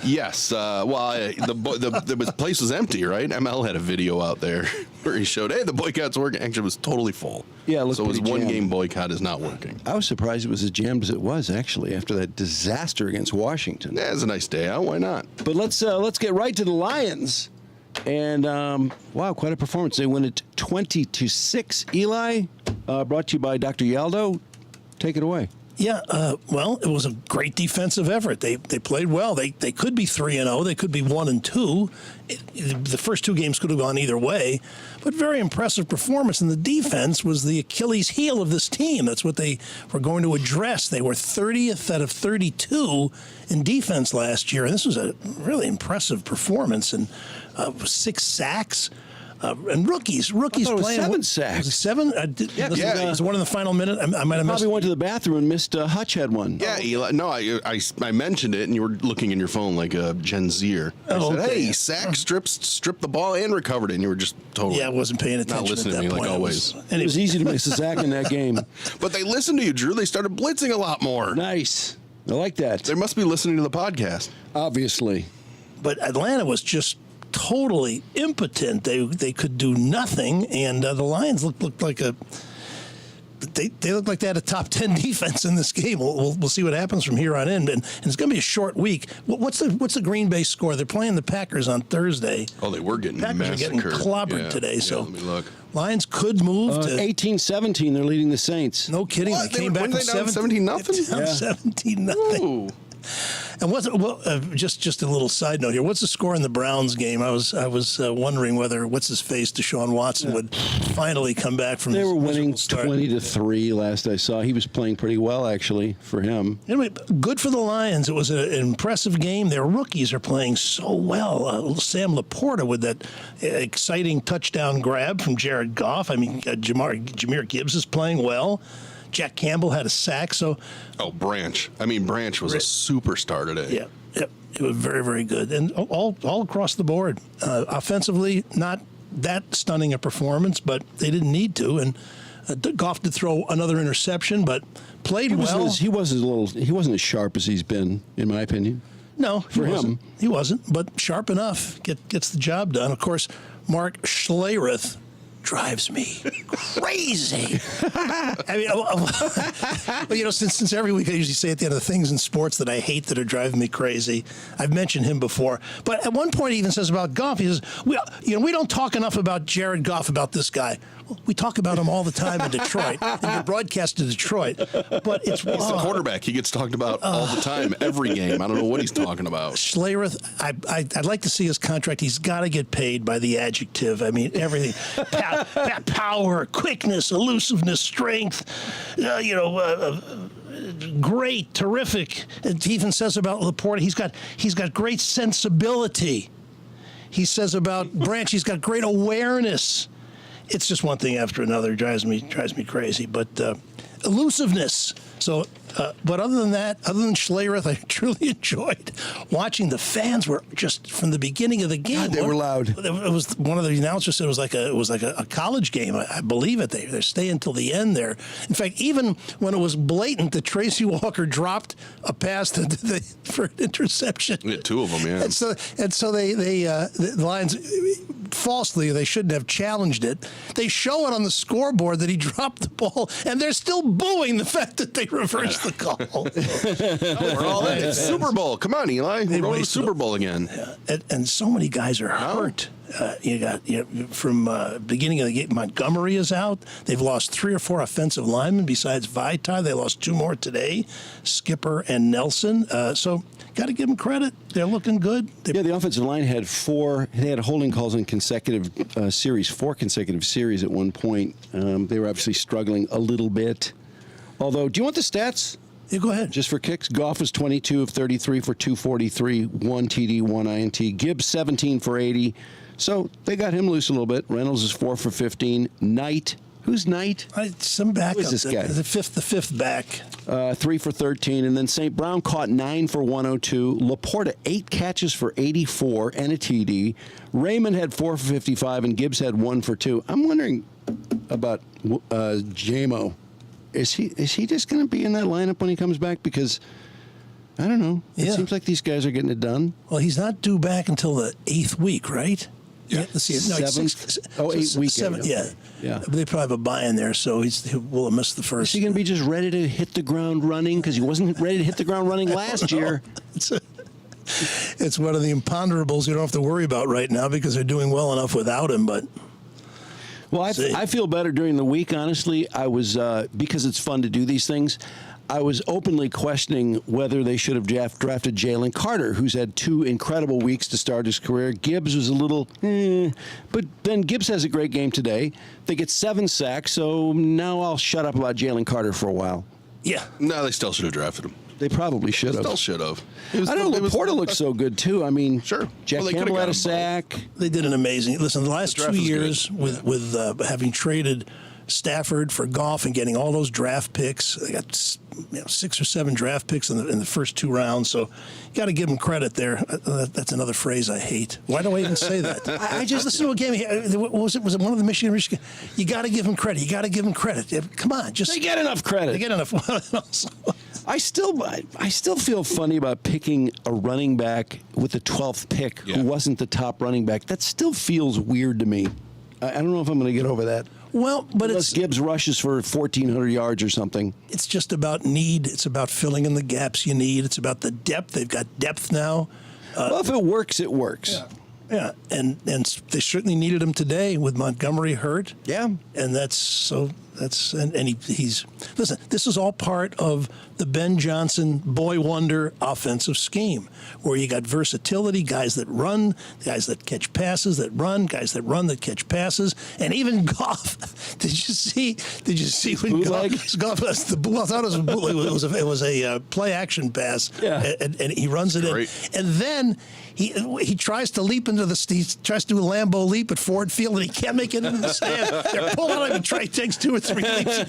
Yes. The place was empty, right? ML had a video out there where he showed, hey, the boycott's working. Actually, it was totally full. Yeah, it looked so his pretty jammed. one-game boycott is not working. I was surprised it was as jammed as it was, actually, after that disaster against Washington. Yeah, it's a nice day out. Why not? But let's get right to the Lions. And, wow, quite a performance. They win it 20-6. Eli, brought to you by Dr. Yaldo. Take it away. Yeah, well, it was a great defensive effort. They played well. They could be 3-0. They could be 1-2. The first two games could have gone either way, but very impressive performance. And the defense was the Achilles heel of this team. That's what they were going to address. They were 30th out of 32 in defense last year, and this was a really impressive performance. And 6 sacks. And rookies playing. 7 sacks. Was it 7? Was it one in the final minute? I might have missed. Probably went to the bathroom and missed. Hutch had one. Yeah, Eli. No, I mentioned it, and you were looking in your phone like a Gen Zer. I said, okay. hey, sack, stripped the ball and recovered it, and you were just totally I wasn't paying attention. not listening at that to me point. like always. It was easy to miss a sack in that game. But they listened to you, Drew. They started blitzing a lot more. Nice. I like that. They must be listening to the podcast. Obviously. But Atlanta was just totally impotent. They could do nothing, and the Lions looked like they look like they had a top 10 defense in this game. We'll see what happens from here on in, and it's going to be a short week. What's the Green Bay score? They're playing the Packers on Thursday. Oh, they were getting Packers massacred. are getting clobbered today. So let me look. Lions could move to 18-17. They're leading the Saints. No kidding. What? They came back from 17-0? Down 17-0. And just a little side note here. What's the score in the Browns game? I was wondering whether Deshaun Watson would finally come back from. They were winning start. 20-3 last I saw. He was playing pretty well actually for him. Anyway, good for the Lions. It was an impressive game. Their rookies are playing so well. Sam Laporta with that exciting touchdown grab from Jared Goff. I mean, Jahmyr Gibbs is playing well. Jack Campbell had a sack. Branch. Branch was a superstar today. Yeah, it was very, very good, and all across the board. Offensively, not that stunning a performance, but they didn't need to. And Goff did throw another interception, but played well. He wasn't as sharp as he's been, in my opinion. No, he wasn't, but sharp enough. Gets the job done. Of course, Mark Schlereth drives me crazy. Since every week I usually say at the end of the things in sports that I hate that are driving me crazy. I've mentioned him before, but at one point he even says about Goff, he says, we don't talk enough about Jared Goff, about this guy. Well, we talk about him all the time in Detroit, and you broadcast to Detroit, but he's the quarterback. He gets talked about all the time, every game. I don't know what he's talking about. Schlereth, I'd like to see his contract. He's got to get paid by the adjective. Everything. Power, quickness, elusiveness, strength, great, terrific. And he even says about Laporta, he's got great sensibility. He says about Branch, he's got great awareness. It's just one thing after another. Drives me crazy. But elusiveness. So, but other than Schlereth, I truly enjoyed watching. The fans were just from the beginning of the game. God, they were loud. It was one of the announcers said it was like a college game. I believe it. They're staying until the end there. In fact, even when it was blatant that Tracy Walker dropped a pass for an interception. Yeah, 2 of them. Yeah. And so the Lions, falsely, they shouldn't have challenged it. They show it on the scoreboard that he dropped the ball, and they're still booing the fact that they reversed the call. We're all in. It's Super Bowl. Come on, Eli. We're going to the Super Bowl again. And so many guys are hurt. You got from beginning of the game, Montgomery is out. They've lost 3 or 4 offensive linemen besides Vaitai. They lost 2 more today, Skipper and Nelson. So got to give them credit. They're looking good. The offensive line had holding calls in consecutive series, 4 consecutive series at one point. They were obviously struggling a little bit. Although, do you want the stats? Yeah, go ahead. Just for kicks, Goff was 22 of 33 for 243, 1 TD, 1 INT. Gibbs 17 for 80. So they got him loose a little bit. Reynolds is 4 for 15. Knight, who's Knight? Some backup. Who is this guy? The fifth back. 3 for 13. And then St. Brown caught 9 for 102. Laporta 8 catches for 84 and a TD. Raymond had 4 for 55 and Gibbs had 1 for 2. I'm wondering about JMO. Is he just going to be in that lineup when he comes back? Because I don't know. It Yeah. seems like these guys are getting it done. Well, he's not due back until the 8th week, right? Yeah. Let's see. No, he's Seventh? Oh, 8 week. Seven, Okay. yeah. Yeah. They probably have a buy in there, so he will miss the Is first. he going to be just ready to hit the ground running? Because he wasn't ready to hit the ground running last year. It's one of the imponderables you don't have to worry about right now because they're doing well enough without him, but. Well, I feel better during the week, honestly. I was, because it's fun to do these things, I was openly questioning whether they should have drafted Jalen Carter, who's had 2 incredible weeks to start his career. Gibbs was a little, but then Gibbs has a great game today. They get 7 sacks, so now I'll shut up about Jalen Carter for a while. Yeah. No, they still should have drafted him. They probably should have. Still should have. I don't know. Laporta looks so good, too. I mean, Sure. Jack Well, they Campbell could've had got a him sack. They did an amazing. Listen, the last The 2 draft was years with having traded Stafford for Goff and getting all those draft picks, they got 6 or 7 draft picks in the first 2 rounds. So you got to give them credit there. That's another phrase I hate. Why do I even say that? I just listen to a game. What was it? Was it one of the Michigan? You got to give them credit. You got to give them credit. Come on, just They get enough credit. they get enough. I still feel funny about picking a running back with the 12th pick Yeah. who wasn't the top running back. That still feels weird to me. I don't know if I'm going to get over that. Well, but Unless Gibbs rushes for 1,400 yards or something. it's just about need. It's about filling in the gaps you need. It's about the depth. They've got depth now. Well, if it works, it works. Yeah, and they certainly needed him today with Montgomery hurt. Yeah. And he's listen. This is all part of the Ben Johnson boy wonder offensive scheme, where you got versatility, guys that run, guys that catch passes, that run, guys that run that catch passes, and even Goff. Did you see when Goff was the I thought it was a bootleg. It was a play action pass. Yeah. and he runs it Great. in, and then he tries to leap into he tries to do a Lambeau leap at Ford Field, and he can't make it into the stand. They're pulling him, and Trey takes 2 or 3 leaps. He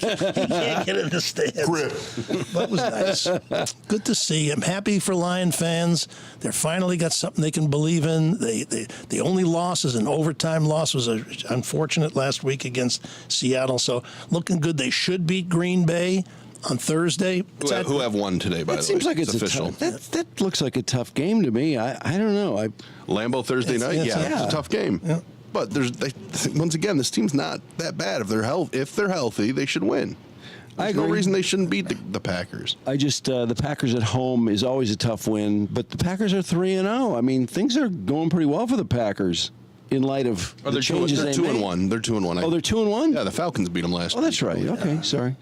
can't get in the stand. That was nice. Good to see. I'm happy for Lion fans. They're finally got something they can believe in. The only loss is an overtime loss. Was unfortunate last week against Seattle. So looking good. They should beat Green Bay on Thursday. Who have won today, by the way. That seems like it's official. that looks like a tough game to me. I don't know. Lambeau Thursday night. it's It's a- a tough game. Yeah. But once again, this team's not that bad. If they're healthy, they should win. There's no agree. reason they shouldn't beat the Packers. I just the Packers at home is always a tough win, but the Packers are 3-0. I mean, things are going pretty well for the Packers in light of the They're changes they 2-1. made. They're 2-1. Oh, they're 2-1. Yeah, the Falcons beat them last. Oh, that's week. right. Okay, sorry.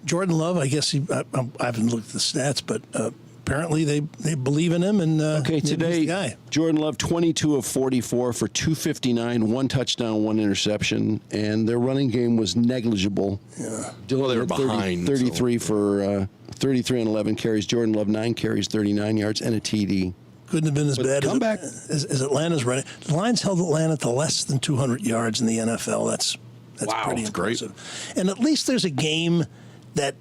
Jordan Love, I guess I haven't looked at the stats, but apparently they believe in him. And Okay, he's the today guy. Jordan Love 22 of 44 for 259, 1 touchdown, 1 interception, and their running game was negligible. Yeah. Well, they were behind, 33 for 33 and 11 carries. Jordan Love 9 carries, 39 yards, and a TD. Couldn't have been as bad comeback. as Atlanta's running. The Lions held Atlanta to less than 200 yards in the NFL. That's Wow, pretty that's great. impressive. And at least there's a game that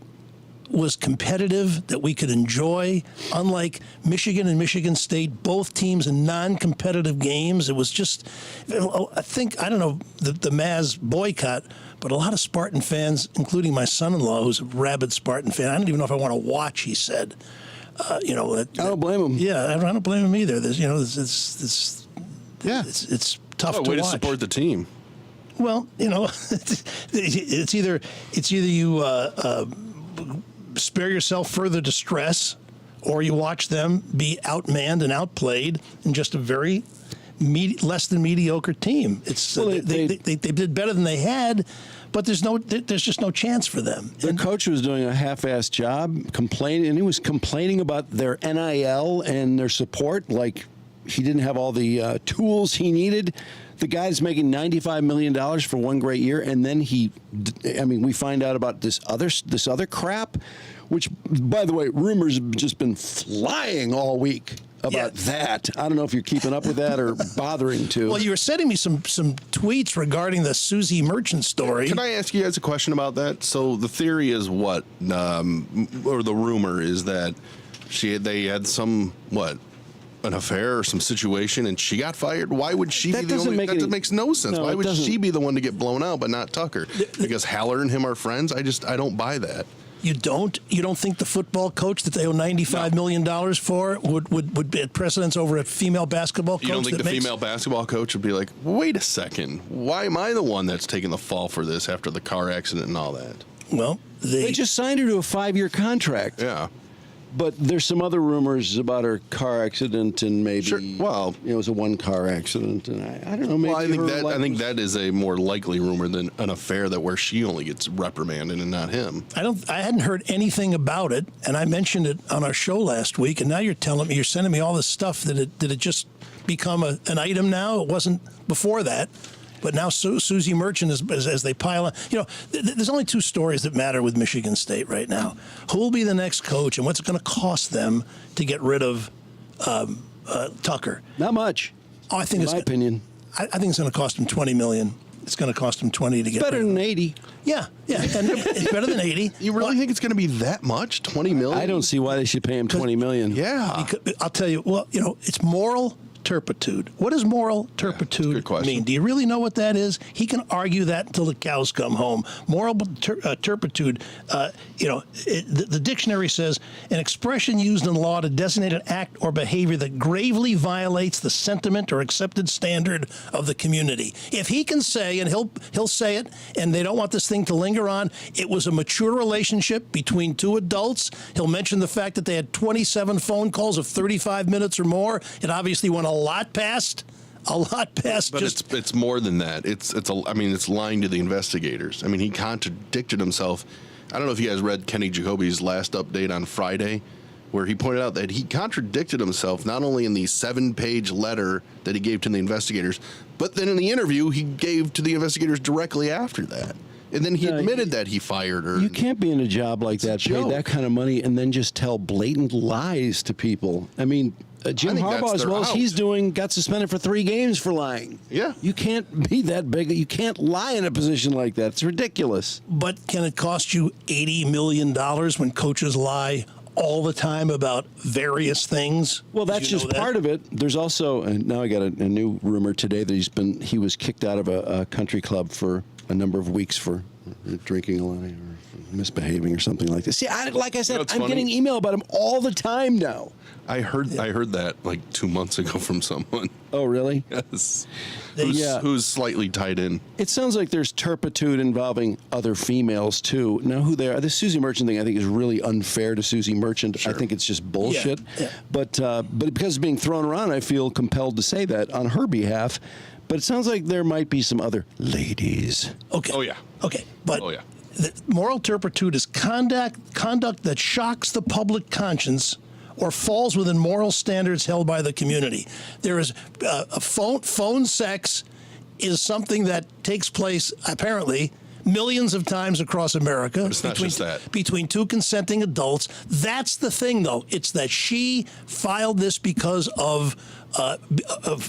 was competitive that we could enjoy. Unlike Michigan and Michigan State, both teams in non-competitive games. It was just, I don't know, the Maz boycott, but a lot of Spartan fans, including my son-in-law, who's a rabid Spartan fan, I don't even know if I want to watch, he said. I don't blame him. Yeah, I don't blame him either. It's tough Oh, to way watch. to support the team. Well, it's either you spare yourself further distress, or you watch them be outmanned and outplayed in just a very less than mediocre team. It's they did better than they had, but there's just no chance for them. Their coach was doing a half-assed job, complaining, and he was complaining about their NIL and their support, like he didn't have all the tools he needed. The guy's making $95 million for one great year, and then we find out about this other crap, which, by the way, rumors have just been flying all week about that. I don't know if you're keeping up with that or bothering to. Well, you were sending me some tweets regarding the Susie Merchant story. Can I ask you guys a question about that? So the theory is what, or the rumor is that they had an affair or some situation, and she got fired. Why would she be the only? That makes no sense. No, Why would doesn't. she be the one to get blown out, but not Tucker? Because Haller and him are friends. I don't buy that. You don't think the football coach that they owe $95 million for would be at precedence over a female basketball coach? You don't think the female basketball coach would be like, wait a second, why am I the one that's taking the fall for this after the car accident and all that? Well, They just signed her to a 5-year contract. Yeah. But there's some other rumors about her car accident, and maybe Sure. Well, it was a one-car accident, and I don't know. Maybe Well, I think was- that is a more likely rumor than an affair that where she only gets reprimanded and not him. I hadn't heard anything about it, and I mentioned it on our show last week. And now you're sending me all this stuff. Did it just become an item now? It wasn't before that. But now Susie Merchant, as they pile on, there's only two stories that matter with Michigan State right now: who will be the next coach, and what's it going to cost them to get rid of Tucker. Not much. Oh, I think in my opinion. I think it's going to cost him $20 million. It's going to cost him 20 to get Better rid of than him. 80. Yeah, and it's better than 80. You really think it's going to be that much? $20 million? I don't see why they should pay him $20 million. Yeah. Because, I'll tell you. Well, it's moral turpitude. What does moral turpitude good question. mean? Do you really know what that is? He can argue that until the cows come home. Moral turpitude, the dictionary says an expression used in law to designate an act or behavior that gravely violates the sentiment or accepted standard of the community. If he can say, and he'll say it, and they don't want this thing to linger on, it was a mature relationship between two adults. He'll mention the fact that they had 27 phone calls of 35 minutes or more. It obviously went a lot past. But it's more than that. It's lying to the investigators. I mean, he contradicted himself. I don't know if you guys read Kenny Jacoby's last update on Friday, where he pointed out that he contradicted himself not only in the 7-page letter that he gave to the investigators, but then in the interview he gave to the investigators directly after that. And then he admitted that he fired her. You can't be in a job like that, pay that kind of money, and then just tell blatant lies to people. I mean, Jim Harbaugh, as well as he's doing, got suspended for 3 games for lying. Yeah. You can't be that big. You can't lie in a position like that. It's ridiculous. But can it cost you $80 million when coaches lie all the time about various things? Well, that's just part of it. There's also, and now I got a new rumor today that he was kicked out of a country club for a number of weeks for drinking a lot or misbehaving or something like this. See, like I said, I'm funny? getting email about him all the time now. I heard that like 2 months ago from someone. Oh, really? Yes. Yeah. Who's slightly tied in. It sounds like there's turpitude involving other females, too. Now, who they are, this Susie Merchant thing, I think, is really unfair to Susie Merchant. Sure. I think it's just bullshit. Yeah. But because it's being thrown around, I feel compelled to say that on her behalf. But it sounds like there might be some other ladies. Okay. Oh, yeah. Okay. But Oh, yeah. the moral turpitude is conduct that shocks the public conscience or falls within moral standards held by the community. There is a phone sex is something that takes place, apparently, millions of times across America. But it's not just that. Between two consenting adults. That's the thing, though. It's that she filed this because of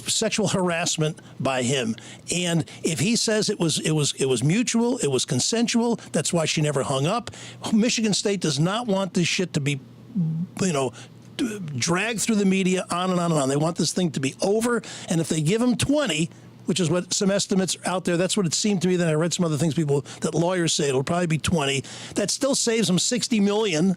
sexual harassment by him. And if he says it was mutual, it was consensual, that's why she never hung up. Michigan State does not want this shit to be, dragged through the media on and on and on. They want this thing to be over. And if they give him 20, which is what some estimates out there, that's what it seemed to me. Then I read some other things that lawyers say it'll probably be 20. That still saves them $60 million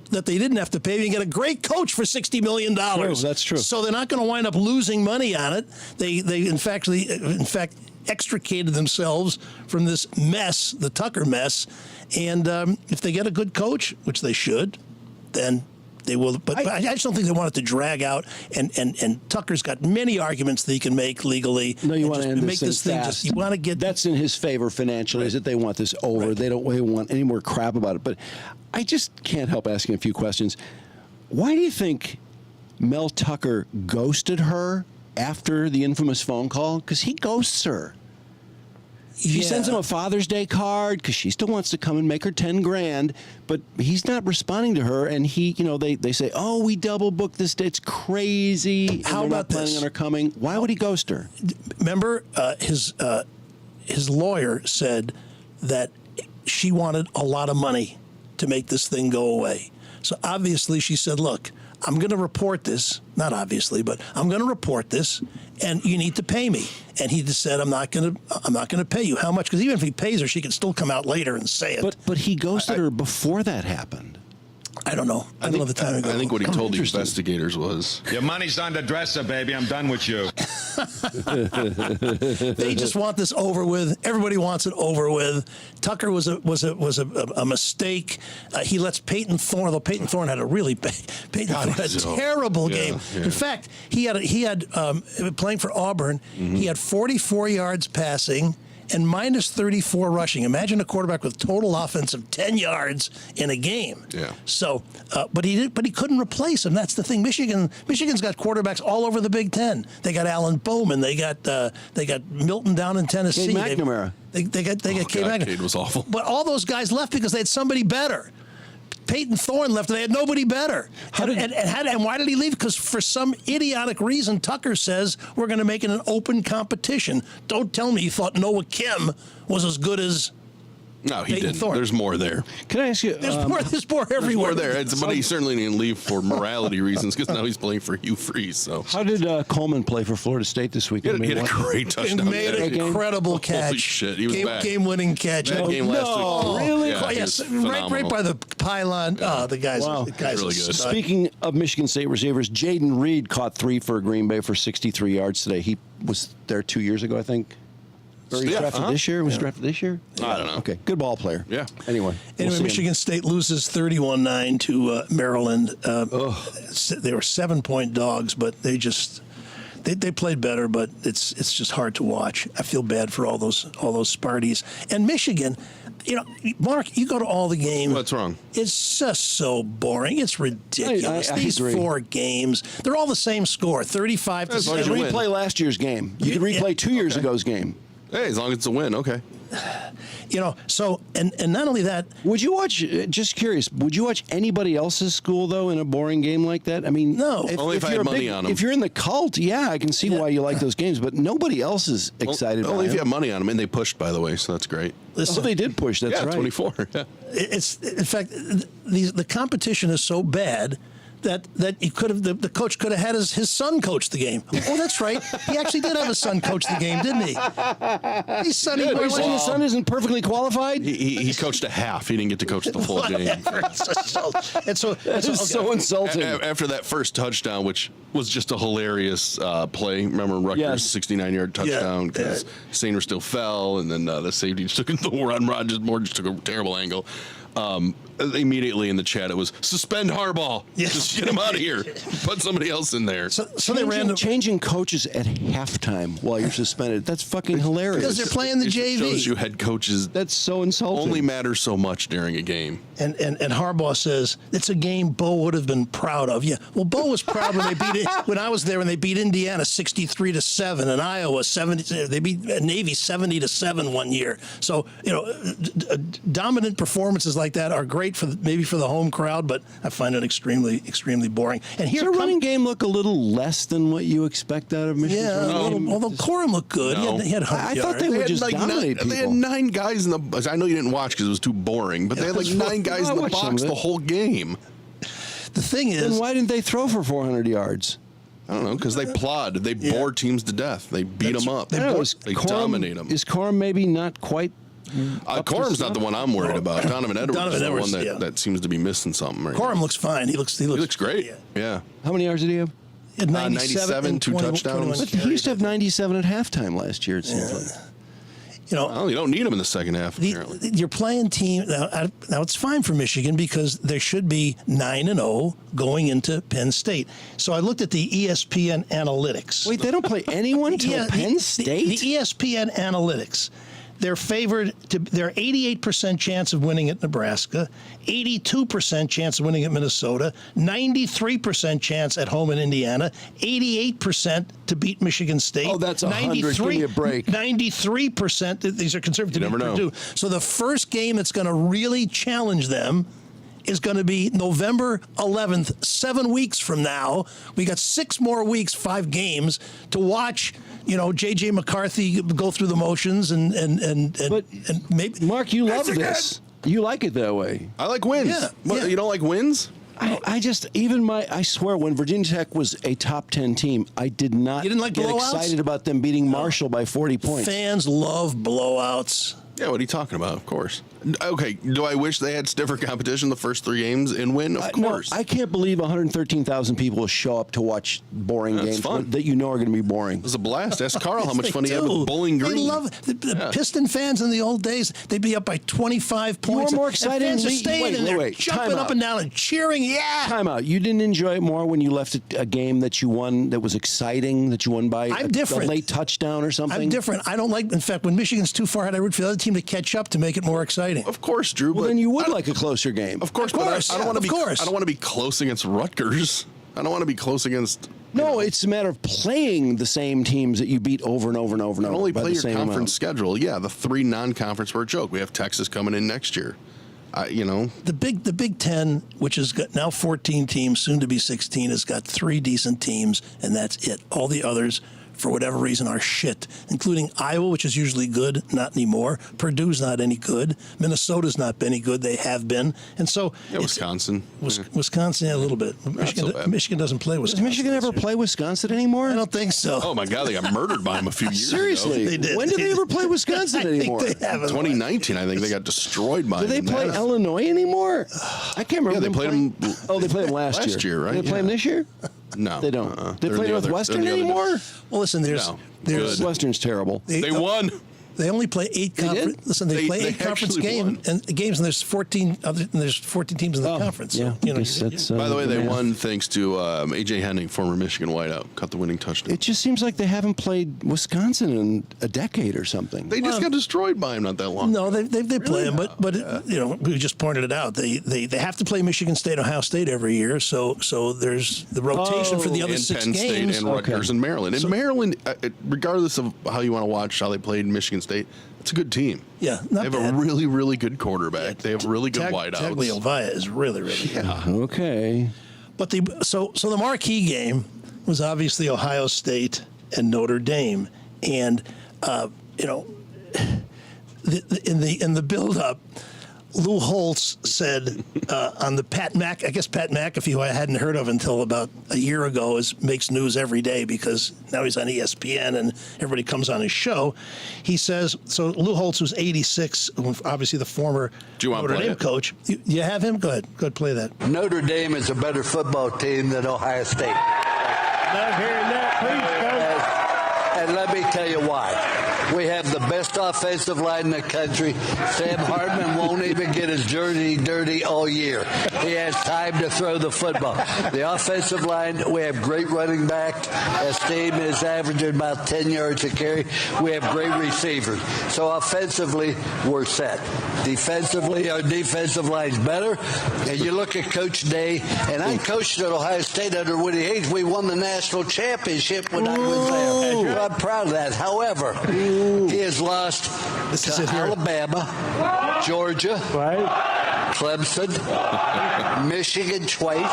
that they didn't have to pay. You can get a great coach for $60 million. True, that's true. So they're not going to wind up losing money on it. They in fact extricated themselves from this mess, the Tucker mess. And if they get a good coach, which they should, then they will. But I just don't think they want it to drag out. And Tucker's got many arguments that he can make legally. No, you want to end make this thing fast. you want to get. That's in his favor financially, is that they want this over. Right. They don't want any more crap about it. But I just can't help asking a few questions. Why do you think Mel Tucker ghosted her after the infamous phone call? Because he ghosts her. She sends him a Father's Day card because she still wants to come and make her $10,000, but he's not responding to her. And they say, "Oh, we double booked this day. It's crazy." How about planning this? on her coming? Why would he ghost her? Remember, his lawyer said that she wanted a lot of money to make this thing go away. So obviously she said, "Look, I'm going to report this. Not obviously, but I'm going to report this, and you need to pay me. And he just said, I'm not going to pay you. How much? Because even if he pays her, she can still come out later and say it. But he ghosted her before that happened. I don't know. I don't know the timing. I think what he told the investigators was, your money's on the dresser, baby. I'm done with you. They just want this over with. Everybody wants it over with. Tucker was a mistake. He lets Peyton Thorne, although Peyton Thorne had a really terrible game. Yeah. In fact, he had playing for Auburn. He had 44 yards passing and minus 34 rushing. Imagine a quarterback with total offense of 10 yards in a game. Yeah. So, but he couldn't replace him. That's the thing. Michigan's got quarterbacks all over the Big Ten. They got Alan Bowman. They got Milton down in Tennessee. Cade McNamara. They got Cade McNamara. Cade was awful. But all those guys left because they had somebody better. Peyton Thorne left, and they had nobody better. And why did he leave? Because for some idiotic reason, Tucker says we're going to make it an open competition. Don't tell me you thought Noah Kim was as good as no, he Peyton didn't. Thorne. There's more there. Can I ask you? There's more everywhere. There's more there. But he certainly didn't leave for morality reasons because now he's playing for Hugh Freeze. So How did Coleman play for Florida State this week? he had a great touchdown. And made an incredible catch. Holy shit, he was back. Game-winning catch. That game lasted. Really? Yeah, Yes, he was right by the pylon. Oh, the guy's Wow. the guy's Really a good. stud. Speaking of Michigan State receivers, Jaden Reed caught 3 for Green Bay for 63 yards today. He was there 2 years ago, I think. Or he was drafted this year? Was he drafted this year? I don't know. Okay, good ball player. Yeah. Anyway, we'll see him. Michigan State loses 31-9 to Maryland. They were 7-point dogs, but they played better. But it's just hard to watch. I feel bad for all those Sparties. And Michigan, Mark, you go to all the games. What's wrong? It's just so boring. It's ridiculous. I These agree. 4 games, they're all the same score, 35 to As long as 7. you win. Replay last year's game. You can replay 2 years ago's game. Hey, as long as it's a win, okay. So and not only that, Would you watch? Just curious. Would you watch anybody else's school though in a boring game like that? I mean, No. Only if I you're had a money on 'em. If you're in the cult, yeah, I can see why you like those games. But nobody else is excited. Only by if you them. have money on them, and they pushed, by the way, so that's great. listen, Oh, they did push. That's yeah, right. 24. Yeah. it's in fact the competition is so bad that he could have the coach could have had his son coach the game. Oh, that's right. He actually did have his son coach the game, didn't he? His son. did. Wait, his son isn't perfectly qualified. He coached a half. He didn't get to coach the full game. That is so insulting. After that first touchdown, which was just a hilarious play. Remember Rutgers' Yes. 69-yard touchdown because Sainer still fell, and then the safety just took the run. Rodgers Moore just took a terrible angle. Immediately in the chat, it was suspend Harbaugh. Yes. Just get him out of here. Put somebody else in there. So they ran Changing coaches at halftime while you're suspended. That's fucking hilarious. because they're playing the It just shows you JV. head coaches That's so insulting. only matter so much during a game. And Harbaugh says it's a game Bo would have been proud of. Yeah, well, Bo was proud when they beat it when I was there when they beat Indiana 63-7 and Iowa 70. They beat Navy 70-7 one year. So dominant performances like that are great maybe for the home crowd, but I find it extremely boring. And Does here their running game look a little less than what you expect out of Michigan's yeah, running game? although Corum looked good. No. He had I 100 thought they yards. would just dominate They had people. 9 guys in the. I know you didn't watch because it was too boring, but they had like 9 guys I in the watched some box of it. the whole game. The thing Then is, why didn't they throw for 400 yards? I don't know because they plod. They bore teams to death. They beat them up. I don't know, is They Corum- dominate them. Is Corum maybe not quite? Corum's not the one I'm worried about. Donovan Edwards Donovan is the Edwards, one yeah. that seems to be missing something right Corum now. looks fine. He looks He looks great. Yeah. How many yards did he have? He had 97, 2 touchdowns. But he used to have 97 at halftime last year. It seems like. Well, you don't need him in the second half, apparently. You're playing team now. It's fine for Michigan because they should be 9-0 going into Penn State. So I looked at the ESPN analytics. Wait, they don't play anyone till Penn State? The ESPN analytics. They're favored to. They're 88% chance of winning at Nebraska, 82% chance of winning at Minnesota, 93% chance at home in Indiana, 88% to beat Michigan State. Oh, that's 100. Give me a break. 93%. These are conservative. You never know. Purdue. So the first game that's going to really challenge them is going to be November 11th, 7 weeks from now. We got 6 more weeks, 5 games to watch. J.J. McCarthy go through the motions and maybe Mark, you love this. You like it that way. I like wins. Yeah, What, yeah. You don't like wins? I swear, when Virginia Tech was a top 10 team, I did not You didn't like get blowouts? excited about them beating Marshall by 40 points. Fans love blowouts. Yeah, what are you talking about? Of course. Okay, do I wish they had stiffer competition the first 3 games and win? Of course. No, I can't believe 113,000 people will show up to watch boring That's games fun. that you know are going to be boring. It was a blast. Ask Carl how much They fun he had do. with Bowling Green. They love the Piston fans in the old days. They'd be up by 25 You were points. more and excited fans in are league- staying wait, in there, wait, jumping time up out. and down and cheering. Yeah. Time out. You didn't enjoy it more when you left a game that you won that was exciting, that you won by I'm a different. late touchdown or something? I'm different. I don't like. In fact, when Michigan's too far ahead, I root for the other team to catch up to make it more exciting. Of course, Drew. Well, but then you would I- like a closer game. Of course, Of course, but I don't yeah, want to of be. course. I don't want to be close against Rutgers. I don't want to be close against. No, it's a matter of playing the same teams that you beat over and over and over and I over. only by play the your same conference amount. schedule. Yeah, the 3 non-conference were a joke. We have Texas coming in next year. The Big Ten, which has got now 14 teams, soon to be 16, has got 3 decent teams, and that's it. All the others, for whatever reason, are shit, including Iowa, which is usually good, not anymore. Purdue's not any good. Minnesota's not been any good. They have been. And so Yeah, Wisconsin. Wisconsin, a little bit. so bad. Michigan doesn't play Does Wisconsin. Michigan ever play Wisconsin anymore? I don't think so. Oh my God, they got murdered by him a few years Seriously. ago. They did. When did they ever play Wisconsin I think anymore? they haven't. 2019, I think they got destroyed by Do they him. play Yeah. Illinois anymore? I can't remember. Yeah, they them played playing- them Oh, they played them last year. last year, right? Do they play them Yeah. this year? No, They don't. They They're play in the other- Northwestern they're in the other anymore? Well, listen, there's Good. Northwestern's terrible. They won. They only play 8 They did? conference. Listen, they play They 8 conference actually won. games, and there's 14 teams in the conference. Yeah, So, I guess that's, By the way, they math. won thanks to A.J. Henning, former Michigan wideout, caught the winning touchdown. It just seems like they haven't played Wisconsin in a decade or something. They just got destroyed by him not that long. No, they play them, but we just pointed it out. They have to play Michigan State, Ohio State every year. So there's the rotation for the other and 6 Penn games. State and Rutgers and Maryland. And Maryland, regardless of how you want to watch how they played Michigan State, it's a good team. Yeah, They not have bad. a really, really good quarterback. They have really good wideouts. Tagliavia is really good. Yeah. Okay. But so the marquee game was obviously Ohio State and Notre Dame, and in the build-up, Lou Holtz said on the Pat McAfee, who I hadn't heard of until about a year ago, makes news every day because now he's on ESPN and everybody comes on his show. He says, so Lou Holtz was 86, obviously the former Do you want to Notre play Dame it? coach. You have him? Go ahead, play that. Notre Dame is a better football team than Ohio State. Love hearing that. Please, Coach. And let me tell you why. We have the best offensive line in the country. Sam Hartman won't even get his jersey dirty all year. He has time to throw the football. The offensive line, we have great running back. Esteem is averaging about 10 yards a carry. We have great receivers. So offensively, we're set. Defensively, our defensive line's better. And you look at Coach Day, and I coached at Ohio State under Woody Hayes. We won the national championship when I was there. So I'm proud of that. However, he has lost to Alabama, Georgia, Right? Clemson, Michigan twice,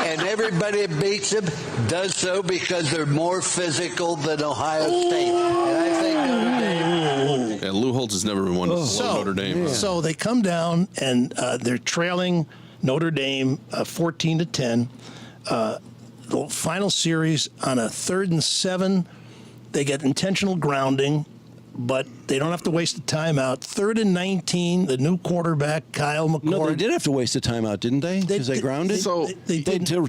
and everybody that beats him does so because they're more physical than Ohio State. And I think Notre Dame. Yeah, Lou Holtz has never been one to slow Notre Dame. So they come down and they're trailing Notre Dame 14-10. The final series on a 3rd and 7, they get intentional grounding, but they don't have to waste a timeout. 3rd and 19, the new quarterback Kyle McCord. No, they did have to waste a timeout, didn't they? Because they grounded. They did. to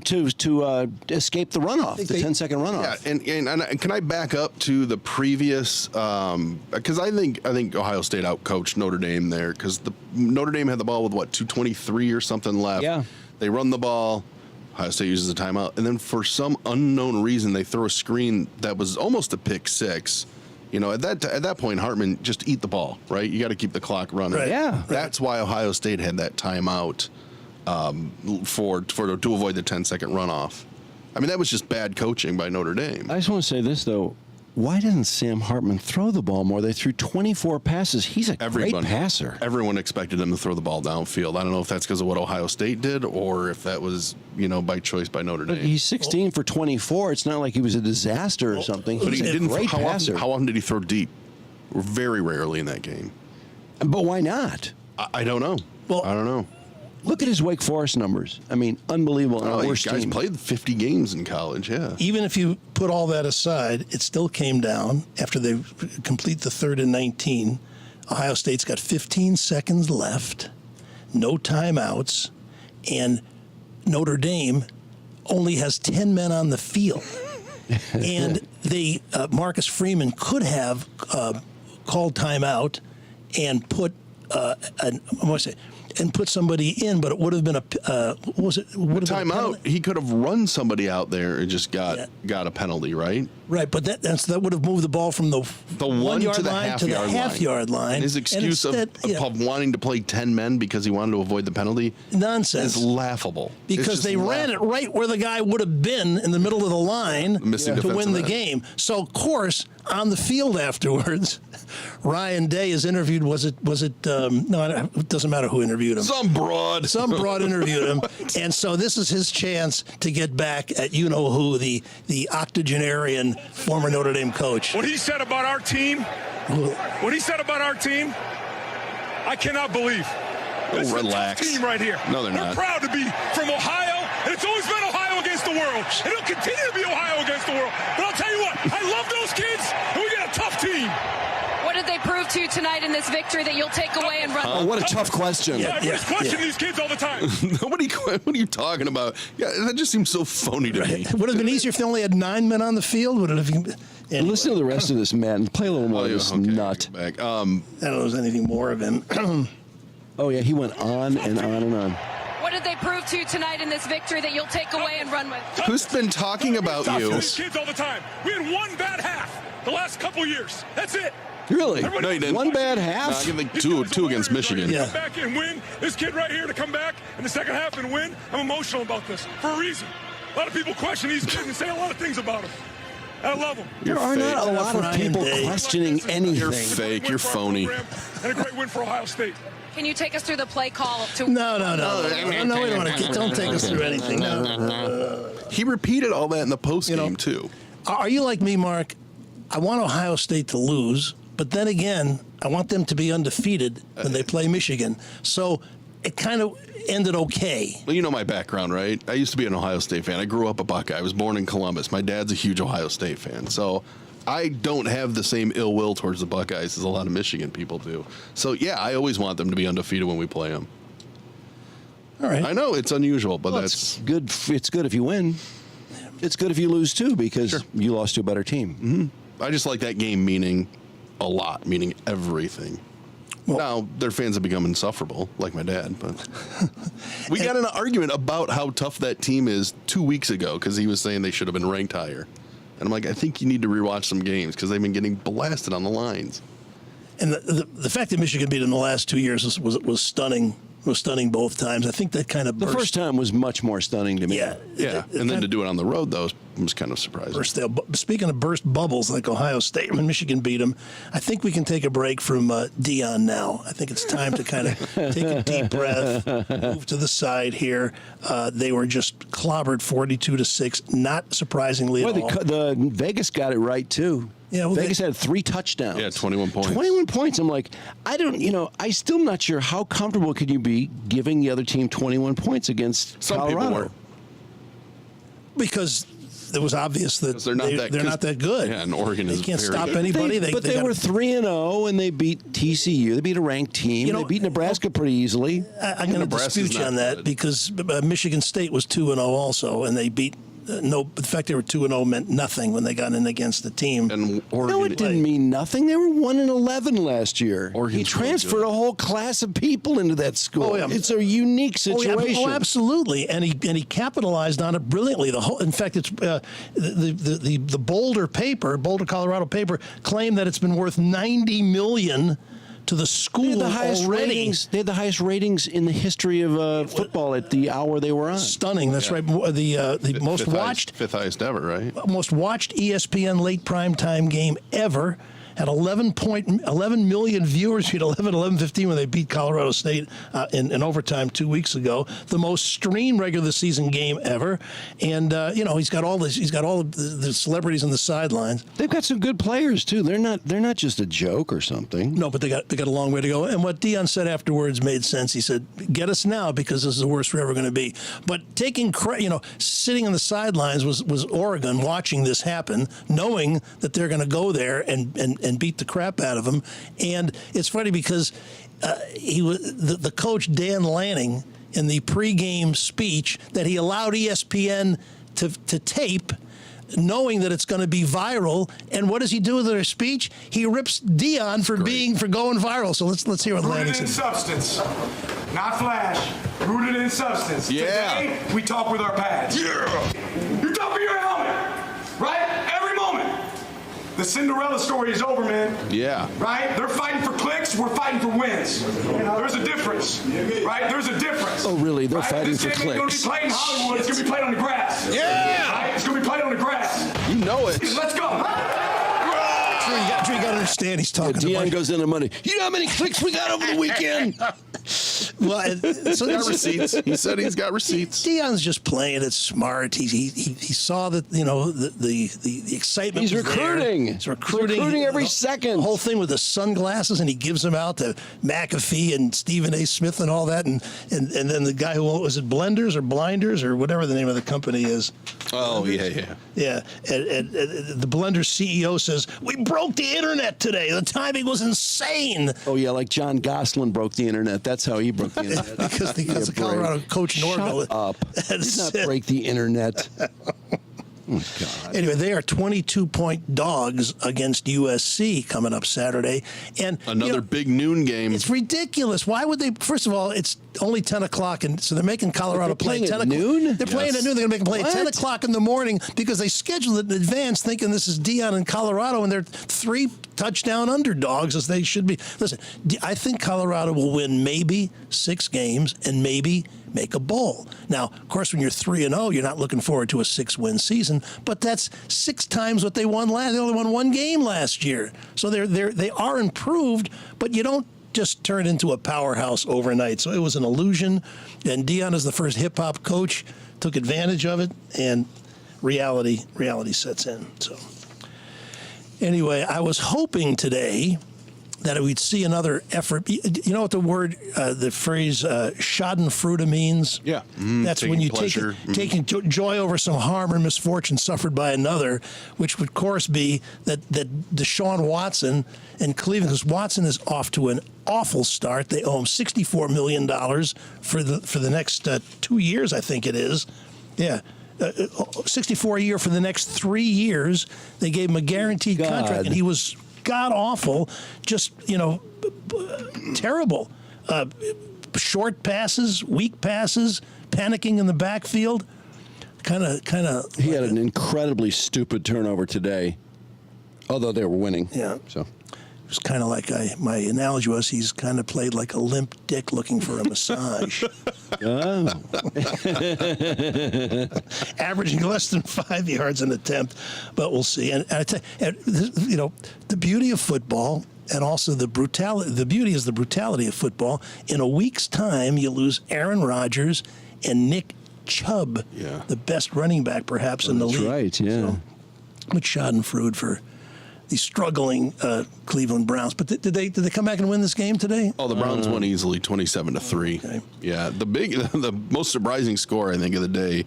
escape the runoff, the they- 10-second runoff. Yeah, and can I back up to the previous? Because I think Ohio State outcoached Notre Dame there because Notre Dame had the ball with 2:23 or something left. Yeah. They run the ball. Ohio State uses a timeout, and then for some unknown reason they throw a screen that was almost a pick six. At that point, Hartman just eat the ball, right? You got to keep the clock running. Right. Yeah. That's why Ohio State had that timeout to avoid the 10-second runoff. I mean, that was just bad coaching by Notre Dame. I just want to say this, though. Why doesn't Sam Hartman throw the ball more? They threw 24 passes. He's a great passer. Everyone expected him to throw the ball downfield. I don't know if that's because of what Ohio State did or if that was, by choice by Notre Dame. But he's 16 for 24. It's not like he was a disaster or something. But He's a great passer. How often did he throw deep? Very rarely in that game. But why not? I don't know. Well, I don't know. Look at his Wake Forest numbers. I mean, unbelievable. Oh, Worst you guys team. played 50 games in college, yeah. Even if you put all that aside, it still came down after they complete the 3rd and 19. Ohio State's got 15 seconds left, no timeouts, and Notre Dame only has 10 men on the field. And Marcus Freeman could have called timeout and put somebody in, but it would have been Timeout. He could have run somebody out there and just got a penalty, right? Right, but that would have moved the ball from the 1 yard to the line to the half-yard line. And his excuse of wanting to play 10 men because he wanted to avoid the penalty nonsense is laughable. Because they ran it right where the guy would have been in the middle of the line to win the game. So, of course, on the field afterwards, Ryan Day is interviewed. Was it? No, it doesn't matter who interviewed him. Some broad interviewed him, and so this is his chance to get back at who, the octogenarian former Notre Dame coach. What he said about our team, I cannot believe. This is relax. a tough team right here. No, they're not. We're proud to be from Ohio, and it's always been Ohio against the world, and it'll continue to be Ohio against the world. But I'll tell you what, I love those kids, and we got a tough team. What did they prove to you tonight in this victory that you'll take away and run? Oh, what a tough question. I just question these kids all the time. What are you talking about? Yeah, that just seems so phony to me. It would have been easier if they only had 9 men on the field. Would it have been? Anyway. Listen to the rest of this, man. Play a little more of this nut. Back. I don't know if there's anything more of him. Oh, yeah, he went on and on and on. What did they prove to you tonight in this victory that you'll take away and run with? Who's been talking about you? These kids all the time. We had one bad half the last couple years. That's it. Really? No, you didn't. One bad half? No, I think two against Michigan. Yeah. Come back and win. This kid right here to come back in the second half and win. I'm emotional about this for a reason. A lot of people question these kids and say a lot of things about them. I love them. There are not a lot of people questioning anything. You're fake. You're phony. And a great win for Ohio State. Can you take us through the play call? No, we don't want to. Don't take us through anything. No. He repeated all that in the post game too. Are you like me, Mark? I want Ohio State to lose, but then again, I want them to be undefeated when they play Michigan. So it kind of ended okay. Well, you know my background, right? I used to be an Ohio State fan. I grew up a Buckeye. I was born in Columbus. My dad's a huge Ohio State fan. So I don't have the same ill will towards the Buckeyes as a lot of Michigan people do. So, yeah, I always want them to be undefeated when we play them. All right. I know it's unusual, but It's good. It's good if you win. It's good if you lose, too, because you lost to a better team. Mm-hmm. I just like that game meaning a lot, meaning everything. Well, now, their fans have become insufferable, like my dad, but we got in an argument about how tough that team is 2 weeks ago because he was saying they should have been ranked higher. And I'm like, I think you need to rewatch some games because they've been getting blasted on the lines. And the fact that Michigan beat them the last 2 years was stunning. Was stunning both times. I think that kind of burst. The first time was much more stunning to me. Yeah. And then to do it on the road, though, was kind of surprising. Speaking of burst bubbles like Ohio State, when Michigan beat them, I think we can take a break from Deion now. I think it's time to kind of take a deep breath, move to the side here. They were just clobbered 42-6, not surprisingly at all. The Vegas got it right, too. Yeah, well, Vegas had 3 touchdowns. Yeah, 21 points. 21 points. I'm like, I'm still not sure how comfortable can you be giving the other team 21 points against Some Colorado. people were. Because it was obvious that they're not that good. Yeah, and Oregon they is can't very stop good. anybody. They were 3-0, and they beat TCU. They beat a ranked team. They beat Nebraska pretty easily. I'm going to dispute you on that because Michigan State was 2-0 also, and they beat. The fact they were 2-0 meant nothing when they got in against the team. And Oregon, No, it didn't mean nothing. They were 1-11 last year. Oregon's He transferred really a whole class of people into that school. Oh, yeah. It's a unique situation. Oh, absolutely, and he capitalized on it brilliantly. In fact, it's the Boulder paper, Boulder, Colorado paper, claimed that it's been worth $90 million to the school They had the highest already. ratings. They had the highest ratings in the history of football at the hour they were on. Stunning. That's right. The most watched, fifth highest ever, right? most watched ESPN late primetime game ever. had 11 million viewers. He had 11-15 when they beat Colorado State in overtime 2 weeks ago. The most streamed regular season game ever. And he's got all the celebrities on the sidelines. They've got some good players too. They're not just a joke or something. No, but they got a long way to go. And what Deion said afterwards made sense. He said, "Get us now because this is the worst we're ever going to be." But taking credit, sitting on the sidelines was Oregon watching this happen, knowing that they're going to go there and beat the crap out of them. And it's funny because he was the coach Dan Lanning in the pregame speech that he allowed ESPN to tape, knowing that it's going to be viral. And what does he do with their speech? He rips Deion for going viral. So let's hear what Lanning said. Rooted in substance, not flash. Rooted in substance. Yeah. Today, we talk with our pads. Yeah. You talk with your helmet, right? Every moment. The Cinderella story is over, man. Yeah. Right? They're fighting for clicks. We're fighting for wins. There's a difference, right? There's a difference. Oh, really? They're right? fighting this for game clicks. It's going to be played in Hollywood. It's going to be played on the grass. Yeah. Right? It's going to be played on the grass. You know it. Let's go. You got to understand he's talking to Deion goes into money. You know how many clicks we got over the weekend? Well, so Got receipts. He said he's got receipts. Deion's just playing it smart. He saw that the excitement. He's was there. recruiting. He's recruiting. He's recruiting every second. The whole thing with the sunglasses, and he gives them out to McAfee and Stephen A. Smith and all that, and then the guy who was it Blenders or Blinders or whatever the name of the company is. Oh yeah. Yeah, and the Blenders CEO says we broke the internet today. The timing was insane. Oh yeah, like John Gosselin broke the internet. That's how he broke the internet. because the Colorado coach Norville. Shut up. Did not break the internet. Oh, God. Anyway, they are 22-point dogs against USC coming up Saturday, and Another big noon game. It's ridiculous. Why would they? First of all, it's only 10 o'clock, and so they're making Colorado play playing 10 at o'clock. noon? They're playing at noon. They're going to make them play at 10 o'clock in the morning because they scheduled it in advance, thinking this is Deion in Colorado, and they're 3 touchdown underdogs as they should be. Listen, I think Colorado will win maybe 6 games and maybe make a bowl. Now, of course, when you're 3-0, you're not looking forward to a 6-win season, but that's 6 times what they won last. They only won 1 game last year, so they are improved, but you don't just turn into a powerhouse overnight. So it was an illusion, and Deion, as the first hip hop coach, took advantage of it, and reality sets in. So anyway, I was hoping today that we'd see another effort. You know what the phrase schadenfreude means? Yeah. That's when you taking joy over some harm or misfortune suffered by another, which would, of course, be that Deshaun Watson in Cleveland, because Watson is off to an awful start. They owe him $64 million for the next 2 years, I think it is. Yeah. 64 a year for the next 3 years. They gave him a guaranteed contract, and he was god awful, just terrible. Short passes, weak passes, panicking in the backfield. Kind of. He had an incredibly stupid turnover today, although they were winning. Yeah. So it was kind of like my analogy was he's kind of played like a limp dick looking for a massage. Averaging less than 5 yards an attempt, but we'll see. And I tell you, the beauty of football, and also the brutality. The beauty is the brutality of football. In a week's time, you lose Aaron Rodgers and Nick Chubb, the best running back perhaps in the league. That's right. Yeah. So, much schadenfreude for the struggling Cleveland Browns. But did they come back and win this game today? Oh, the Browns won easily, 27-3. Okay. Yeah, the most surprising score I think of the day.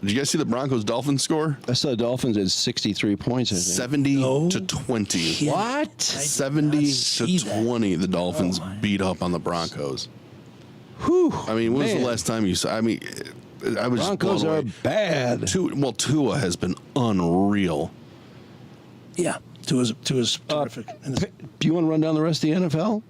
Did you guys see the Broncos-Dolphins score? I saw the Dolphins at 63 points. I think. 70-20. What? 70-20. The Dolphins beat up on the Broncos. Whew. I mean, when was the last time you saw? I mean, I was Broncos just blown are away. bad. Tua has been unreal. Yeah, Tua's terrific. Do you want to run down the rest of the NFL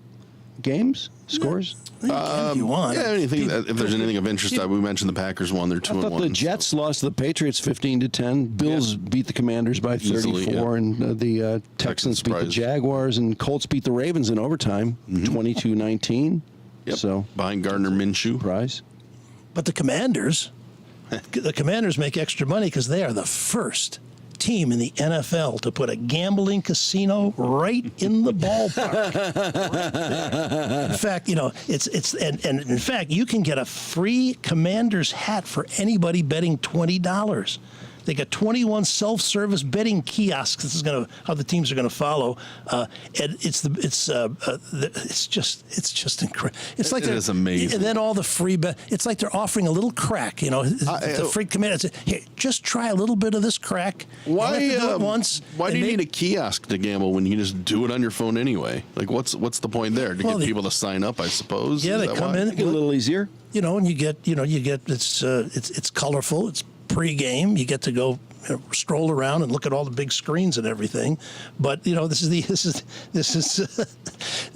games, scores? If you want. Yeah, if there's anything of interest, we mentioned the Packers won. They're 2-1. I thought the Jets lost to the Patriots 15-10. Bills beat the Commanders by 34, Easily, yeah. and the Texans beat the surprised. Jaguars, and Colts beat the Ravens in overtime, 22-19. Yep. So behind Gardner Minshew. surprise. But the Commanders make extra money because they are the first team in the NFL to put a gambling casino right in the ballpark. In fact, and in fact, you can get a free Commander's hat for anybody betting $20. They got 21 self-service betting kiosks. This is how the teams are going to follow, and it's just incredible. It's like it is amazing. And then all the free bet. It's like they're offering a little crack. The free Commander. Here, just try a little bit of this crack. Why You have to do it once? Why do you need a kiosk to gamble when you can just do it on your phone anyway? Like, what's the point there? To get people to sign up, I suppose. Yeah, they come in. Make it a little easier. And you get it's colorful. It's pre-game. You get to go stroll around and look at all the big screens and everything. But this is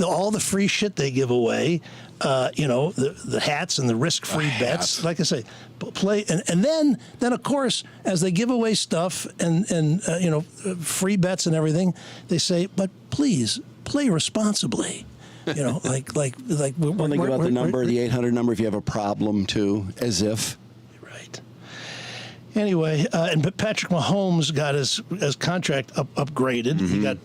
all the free shit they give away. The hats and the risk-free bets. Like I say, play and then of course as they give away stuff and free bets and everything, they say, but please play responsibly. Like When they give out the number, the 800 number, if you have a problem too, as if. Anyway, and Patrick Mahomes got his contract upgraded. He got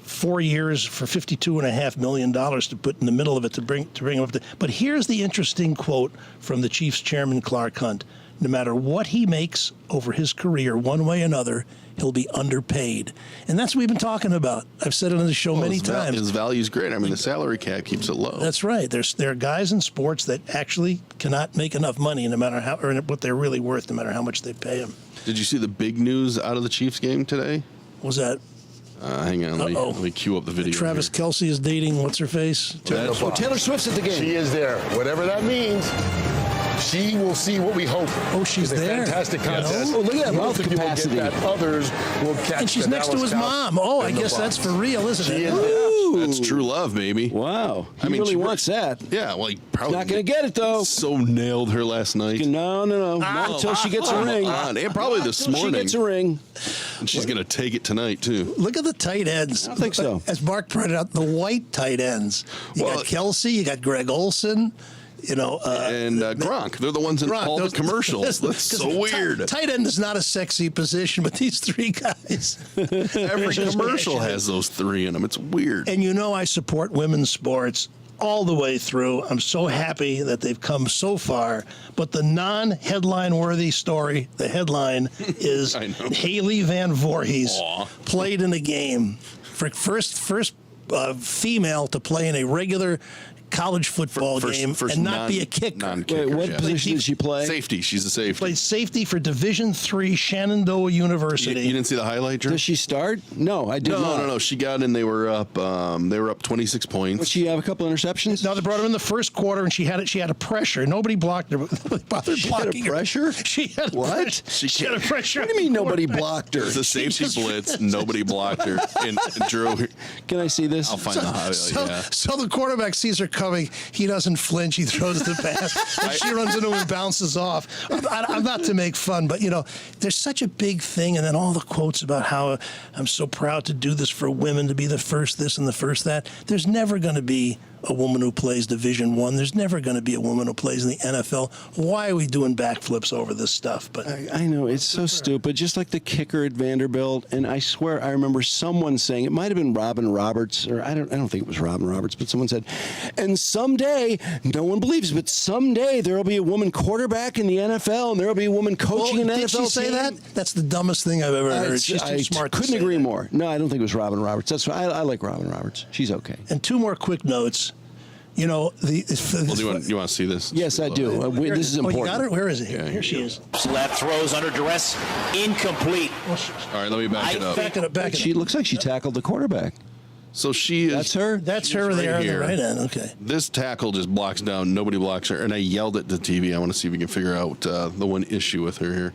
4 years for $52.5 million to put in the middle of it to bring him up to. But here's the interesting quote from the Chiefs chairman, Clark Hunt. No matter what he makes over his career, one way or another, he'll be underpaid. And that's what we've been talking about. I've said it on the show many times. His value's great. I mean, the salary cap keeps it low. That's right. There are guys in sports that actually cannot make enough money, no matter how, or what they're really worth, no matter how much they pay them. Did you see the big news out of the Chiefs game today? What was that? Hang on, let me cue up the video. Travis Kelce is dating what's her face? Taylor Swift's at the game. She is there. Whatever that means. She will see what we hope. Oh, she's there. Fantastic contest. Oh, look at that Most mouth people capacity. Get that. Others will catch. And she's the next to Dallas his mom. Oh, I guess that's for real, isn't it? Ooh. That's true love, baby. Wow. He she really wants that. Yeah, well, he probably Not going to get it, though. So nailed her last night. No. Not until she gets a ring. And probably this Until morning. She gets a ring. And she's going to take it tonight, too. Look at the tight ends. I don't think so. As Mark pointed out, the white tight ends. You got Kelce, you got Greg Olson. And Gronk. They're the ones in all the commercials. That's so weird. Tight end is not a sexy position, but these three guys. Every commercial has those three in them. It's weird. And I support women's sports all the way through. I'm so happy that they've come so far. But the non-headline worthy story, the headline is Haley Van Voorhees played in a game for first female to play in a regular college football game and not be a kicker. Wait, what position did she play? Safety. She's a safety. Played safety for Division III Shenandoah University. You didn't see the highlight, Drew? Does she start? No, I did not. No. She got in. They were up 26 points. Did she have a couple interceptions? No, they brought her in the first quarter, and she had a pressure. Nobody blocked her. Nobody bothered blocking had a pressure? her. She had a What? Pressure. She had a pressure. What do you mean nobody blocked her? It's a safety blitz. Nobody blocked her. And Drew, can I see this? I'll find the highlight. So the quarterback sees her coming. He doesn't flinch. He throws the pass. And she runs into him and bounces off. I'm not to make fun, but, there's such a big thing. And then all the quotes about how I'm so proud to do this for women, to be the first this and the first that. There's never going to be a woman who plays Division I. There's never going to be a woman who plays in the NFL. Why are we doing backflips over this stuff? But I know, it's so stupid. Just like the kicker at Vanderbilt. And I swear I remember someone saying, it might have been Robin Roberts, or I don't think it was Robin Roberts, but someone said, and someday, no one believes, but someday there will be a woman quarterback in the NFL, and there will be a woman coaching an NFL did she say team. that? That's the dumbest thing I've ever heard. She's too smart to say couldn't agree that. more. No, I don't think it was Robin Roberts. That's why I like Robin Roberts. She's okay. And two more quick notes. You want to see this? Yes, I do. This is important. Oh, you got her? Where is it? Yeah, here she is. Left throws under duress, incomplete. All right, let me back it up. Back it up. She looks like she tackled the quarterback. So she is. That's her? That's her there on the right end. Okay. This tackle just blocks down. Nobody blocks her. And I yelled at the TV. I want to see if we can figure out the one issue with her here.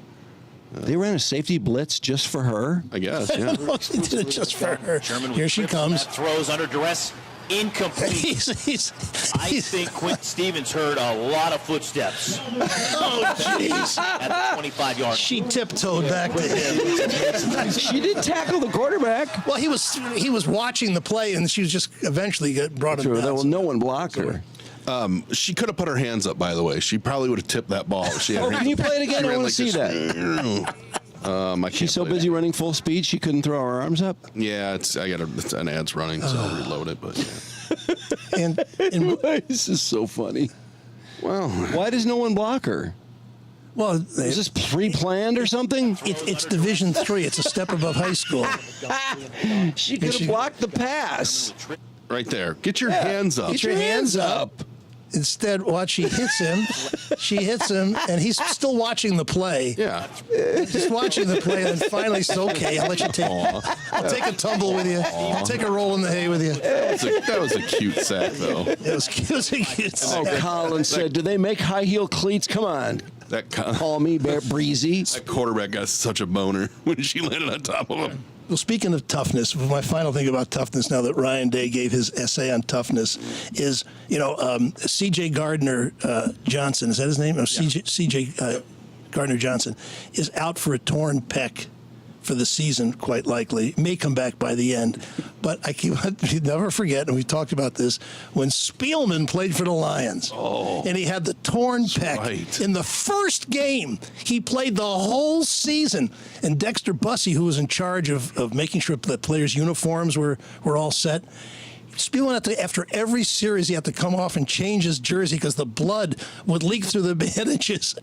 They ran a safety blitz just for her? I guess, yeah. They did it just for her. Here she comes. Throws under duress, incomplete. I think Quint Stevens heard a lot of footsteps. Oh, jeez. At the 25-yard line. She tiptoed back to him. She did tackle the quarterback. Well, he was watching the play, and she was just eventually brought him down. Well, no one blocked her. She could have put her hands up, by the way. She probably would have tipped that ball. If she had her can you play it again? I want to see that. I can't She's so believe busy it. running full speed she couldn't throw her arms up. Yeah, it's an ad's running, so I'll reload it. But yeah. And This is so funny. Well, Why does no one block her? well, Is this pre-planned or something? it's Division III. It's a step above high school. She could have blocked the pass. right there. Get your hands up. Get your hands up. Instead, watch, she hits him, and he's still watching the play. Yeah. Just watching the play, and then finally says, okay, I'll let you I'll take a tumble with you. I'll take a roll in the hay with you. That was a cute sack, though. It was cute. Oh, Colin said, do they make high heel cleats? Come on. That Call me Breezy. that quarterback got such a boner when she landed on top of him. Well, speaking of toughness, my final thing about toughness, now that Ryan Day gave his essay on toughness, is, C.J. Gardner Johnson, is that his name? No, C.J. Gardner Johnson is out for a torn pec for the season, quite likely. May come back by the end. But you'd never forget, and we talked about this, when Spielman played for the Lions. And he had the torn pec. Right. In the first game, he played the whole season. And Dexter Bussey, who was in charge of making sure that players' uniforms were all set, Spielman had to, after every series, he had to come off and change his jersey because the blood would leak through the bandages.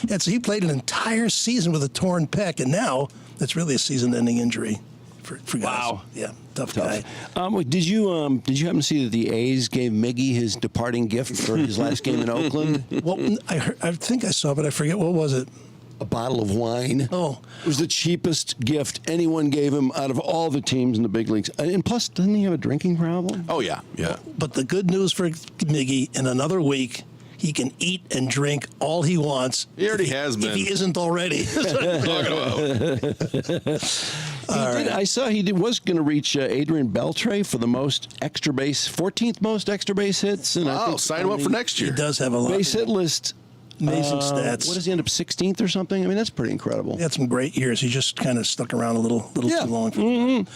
And so he played an entire season with a torn pec, and now it's really a season-ending injury for guys. Wow. Yeah, tough guy. Did you happen to see that the A's gave Miggy his departing gift for his last game in Oakland? Well, I think I saw, but I forget, what was it? A bottle of wine. Oh. It was the cheapest gift anyone gave him out of all the teams in the big leagues. And plus, doesn't he have a drinking problem? Oh, yeah. Yeah. But the good news for Miggy, in another week, he can eat and drink all he wants. He already has been. If he isn't already. I saw he was going to reach Adrian Beltre for the most extra base, 14th most extra base hits. And I think Sign him up for next He year. does have a lot. base hit list. Amazing stats. What does he end up 16th or something? I mean, that's pretty incredible. He had some great years. He just kind of stuck around a little Yeah. too long.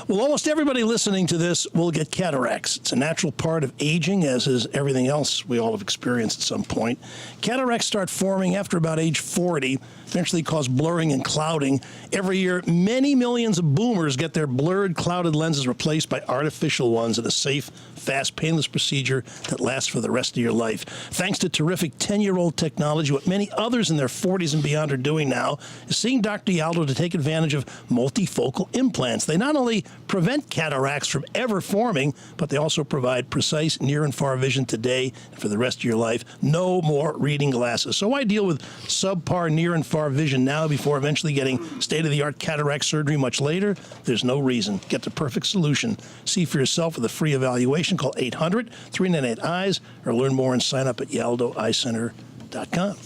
Well, almost everybody listening to this will get cataracts. It's a natural part of aging, as is everything else we all have experienced at some point. Cataracts start forming after about age 40, eventually cause blurring and clouding. Every year, many millions of boomers get their blurred, clouded lenses replaced by artificial ones in a safe, fast, painless procedure that lasts for the rest of your life. Thanks to terrific 10-year-old technology, what many others in their 40s and beyond are doing now is seeing Dr. Yaldo to take advantage of multifocal implants. They not only prevent cataracts from ever forming, but they also provide precise near and far vision today and for the rest of your life. No more reading glasses. So why deal with subpar near and far vision now before eventually getting state-of-the-art cataract surgery much later? There's no reason. Get the perfect solution. See for yourself with a free evaluation. Call 800-398-EYES or learn more and sign up at YaldoEyeCenter.com.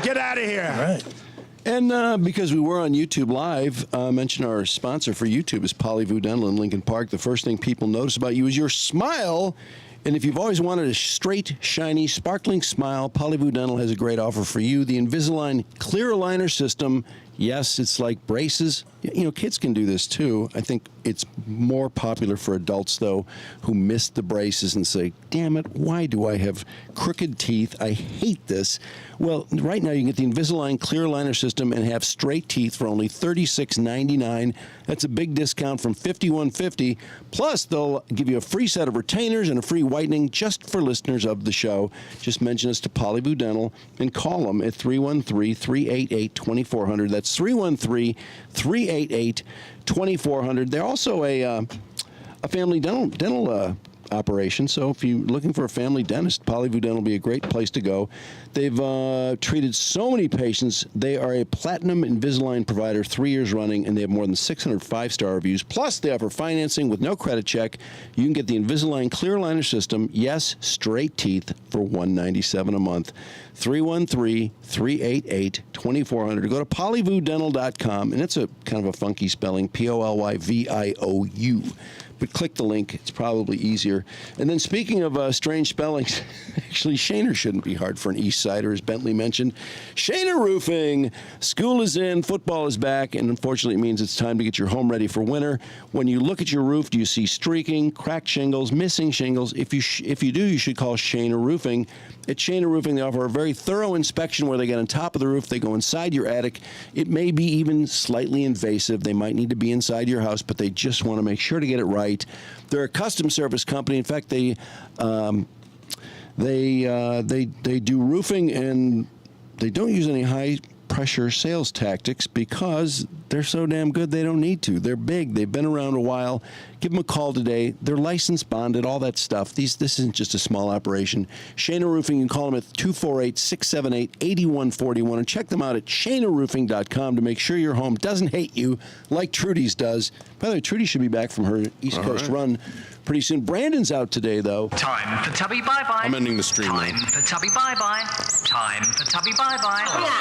Get out of here. All right. And because we were on YouTube Live, mention our sponsor for YouTube is Polyview Dental in Lincoln Park. The first thing people notice about you is your smile. And if you've always wanted a straight, shiny, sparkling smile, Polyview Dental has a great offer for you. The Invisalign Clear Aligner System. Yes, it's like braces. You know, kids can do this too. I think it's more popular for adults, though, who miss the braces and say, damn it, why do I have crooked teeth? I hate this. Well, right now you can get the Invisalign Clear Aligner System and have straight teeth for only $36.99. That's a big discount from $51.50. Plus, they'll give you a free set of retainers and a free whitening just for listeners of the show. Just mention us to Polyview Dental and call them at 313-388-2400. That's 313-388-2400. They're also a family dental operation. So if you're looking for a family dentist, Polyview Dental will be a great place to go. They've treated so many patients. They are a platinum Invisalign provider 3 years running, and they have more than 600 five-star reviews. Plus, they offer financing with no credit check. You can get the Invisalign Clear Aligner System, yes, straight teeth, for $197 a month. 313-388-2400. Go to polyviewdental.com, and it's a kind of a funky spelling, Polyviou. but click the link. It's probably easier. And then speaking of strange spellings, actually, Shaner shouldn't be hard for an East Sider, as Bentley mentioned. Shaner Roofing. School is in, football is back, and unfortunately it means it's time to get your home ready for winter. When you look at your roof, do you see streaking, cracked shingles, missing shingles? If you do, you should call Shaner Roofing. At Shaner Roofing, they offer a very thorough inspection where they get on top of the roof, they go inside your attic. It may be even slightly invasive. They might need to be inside your house, but they just want to make sure to get it right. They're a custom service company. In fact, they do roofing, and they don't use any high pressure sales tactics because they're so damn good they don't need to. They're big. They've been around a while. Give them a call today. They're licensed, bonded, all that stuff. This isn't just a small operation. Shaner Roofing, you can call them at 248-678-8141 and check them out at shanerroofing.com to make sure your home doesn't hate you like Trudy's does. By the way, Trudy should be back from her East Coast run pretty soon. Brandon's out today, though. Time for Tubby Bye-Bye. I'm ending the stream now. Time for Tubby Bye-Bye. Time for Tubby Bye-Bye.